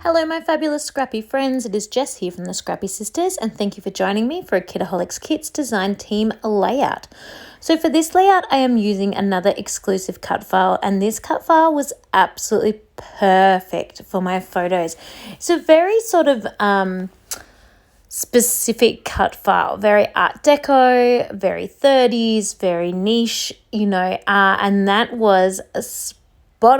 Hello my fabulous Scrappy friends, it is Jess here from the Scrappy Sisters and thank you for joining me for a Kitaholic Kits design team layout. So for this layout I am using another exclusive cut file and this cut file was absolutely perfect for my photos. It's a very sort of specific cut file, very Art Deco, very 30s, very niche, and that was a spot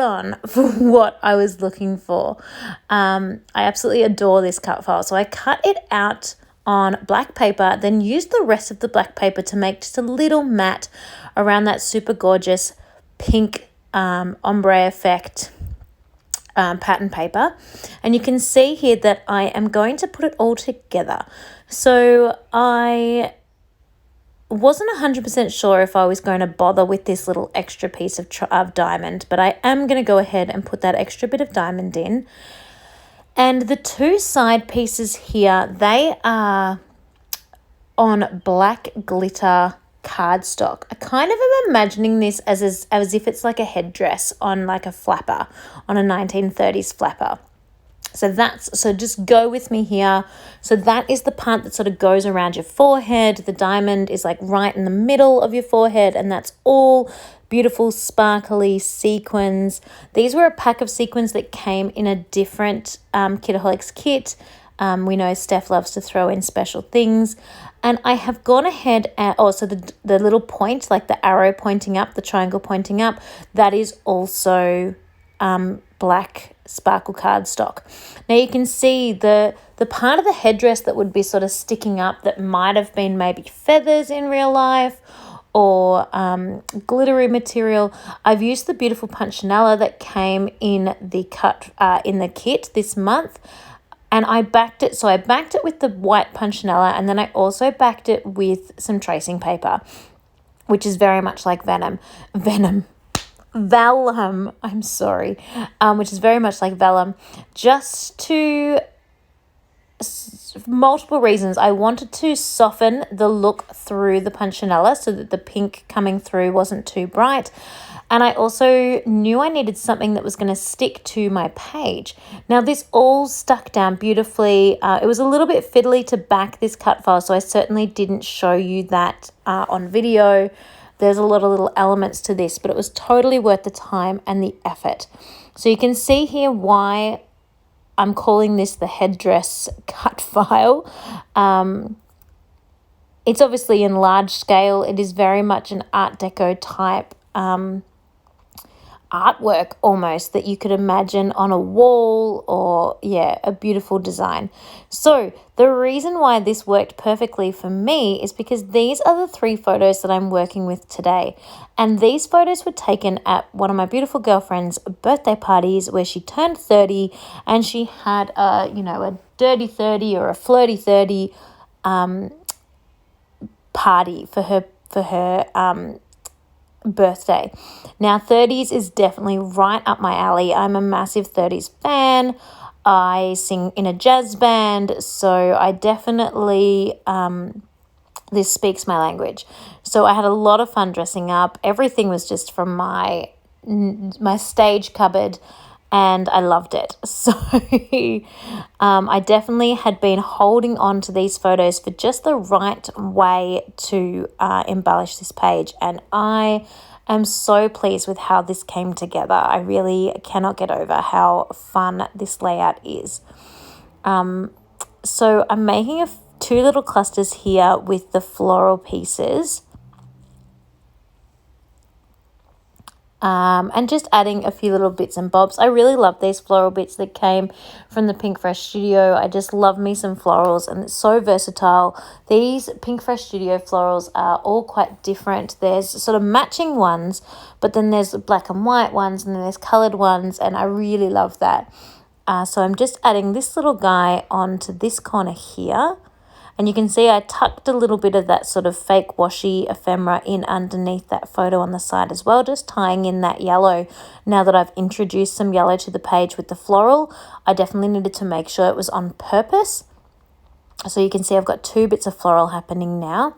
on for what I was looking for. I absolutely adore this cut file. So I cut it out on black paper, then used the rest of the black paper to make just a little mat around that super gorgeous pink ombre effect pattern paper. And you can see here that I am going to put it all together. So I wasn't 100% sure if I was going to bother with this little extra piece of diamond, but I am going to go ahead and put that extra bit of diamond in. And the two side pieces here, they are on black glitter cardstock. I kind of am imagining this as if it's like a headdress on like a flapper, on a 1930s flapper. So just go with me here. So that is the part that sort of goes around your forehead. The diamond is like right in the middle of your forehead, and that's all beautiful sparkly sequins. These were a pack of sequins that came in a different Kitaholics kit. We know Steph loves to throw in special things. And I have gone ahead and so the little point, like the arrow pointing up, the triangle pointing up, that is also black sparkle cardstock. Now you can see the part of the headdress that would be sort of sticking up that might have been maybe feathers in real life or glittery material. I've used the beautiful punchinella that came in the kit this month, and I backed it. So I backed it with the white punchinella, and then I also backed it with some tracing paper, which is very much like vellum, which is very much like vellum, just to multiple reasons. I wanted to soften the look through the punchinella so that the pink coming through wasn't too bright. And I also knew I needed something that was going to stick to my page. Now this all stuck down beautifully. It was a little bit fiddly to back this cut file, so I certainly didn't show you that on video. There's a lot of little elements to this, but it was totally worth the time and the effort. So you can see here why I'm calling this the headdress cut file. It's obviously in large scale. It is very much an Art Deco type artwork almost that you could imagine on a wall, or a beautiful design. So the reason why this worked perfectly for me is because these are the 3 photos that I'm working with today, and these photos were taken at one of my beautiful girlfriend's birthday parties where she turned 30 and she had a dirty 30 or a flirty 30 party for her birthday. Now 30s is definitely right up my alley. I'm a massive 30s fan. I sing in a jazz band, so I definitely this speaks my language. So I had a lot of fun dressing up. Everything was just from my stage cupboard, and I loved it. So I definitely had been holding on to these photos for just the right way to embellish this page, and I am so pleased with how this came together. I really cannot get over how fun this layout is. So I'm making 2 little clusters here with the floral pieces. And just adding a few little bits and bobs. I really love these floral bits that came from the Pink Fresh Studio. I just love me some florals, and it's so versatile. These Pink Fresh Studio florals are all quite different. There's sort of matching ones, but then there's black and white ones, and then there's coloured ones, and I really love that. So I'm just adding this little guy onto this corner here. And you can see I tucked a little bit of that sort of fake washi ephemera in underneath that photo on the side as well, just tying in that yellow. Now that I've introduced some yellow to the page with the floral, I definitely needed to make sure it was on purpose. So you can see I've got 2 bits of floral happening now.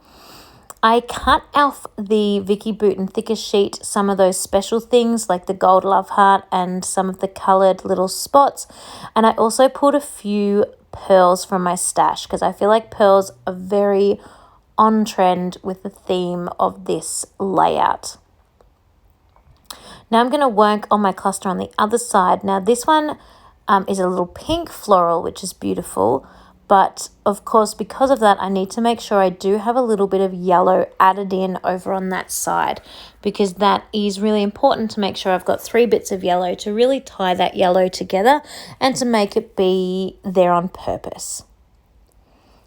I cut off the Vicky Bouton thicker sheet, some of those special things like the gold love heart and some of the coloured little spots. And I also pulled a few pearls from my stash because I feel like pearls are very on trend with the theme of this layout. Now I'm going to work on my cluster on the other side. Now this one is a little pink floral, which is beautiful. But of course, because of that, I need to make sure I do have a little bit of yellow added in over on that side, because that is really important to make sure I've got 3 bits of yellow to really tie that yellow together and to make it be there on purpose.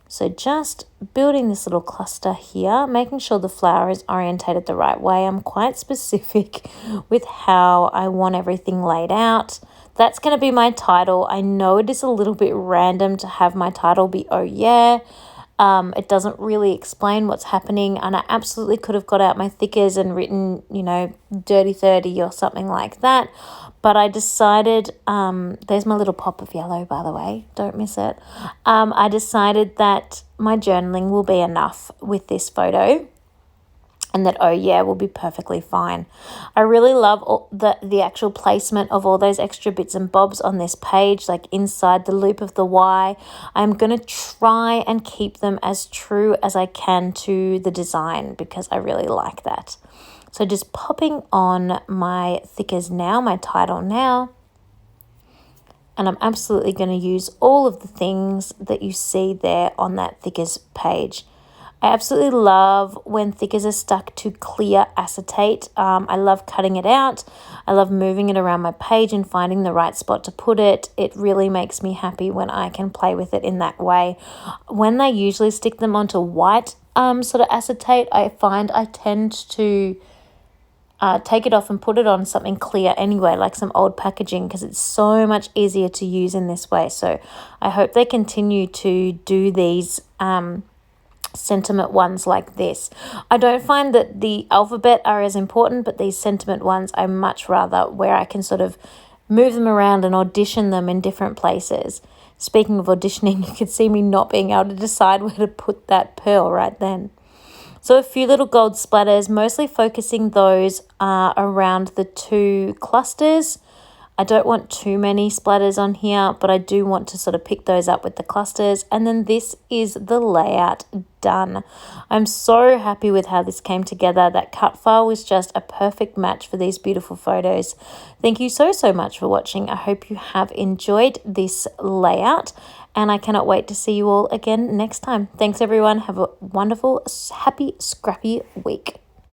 So just building this little cluster here, making sure the flower is orientated the right way. I'm quite specific with how I want everything laid out. That's going to be my title. I know it is a little bit random to have my title be "Oh yeah." It doesn't really explain what's happening, and I absolutely could have got out my thickers and written, Dirty 30 or something like that. But I decided, there's my little pop of yellow, by the way, don't miss it. I decided that my journaling will be enough with this photo, and that "Oh yeah" will be perfectly fine. I really love the actual placement of all those extra bits and bobs on this page, like inside the loop of the Y. I'm going to try and keep them as true as I can to the design because I really like that. So just popping on my thickers now, my title now. And I'm absolutely going to use all of the things that you see there on that thickers page. I absolutely love when thickers are stuck to clear acetate. I love cutting it out. I love moving it around my page and finding the right spot to put it. It really makes me happy when I can play with it in that way. When they usually stick them onto white sort of acetate, I find I tend to take it off and put it on something clear anyway, like some old packaging, because it's so much easier to use in this way. So I hope they continue to do these sentiment ones like this. I don't find that the alphabet are as important, but these sentiment ones I much rather, where I can sort of move them around and audition them in different places. Speaking of auditioning, you could see me not being able to decide where to put that pearl right then. So a few little gold splatters, mostly focusing those around the 2 clusters. I don't want too many splatters on here, but I do want to sort of pick those up with the clusters. And then this is the layout done. I'm so happy with how this came together. That cut file was just a perfect match for these beautiful photos. Thank you so much for watching. I hope you have enjoyed this layout, and I cannot wait to see you all again next time. Thanks everyone. Have a wonderful, happy, scrappy week.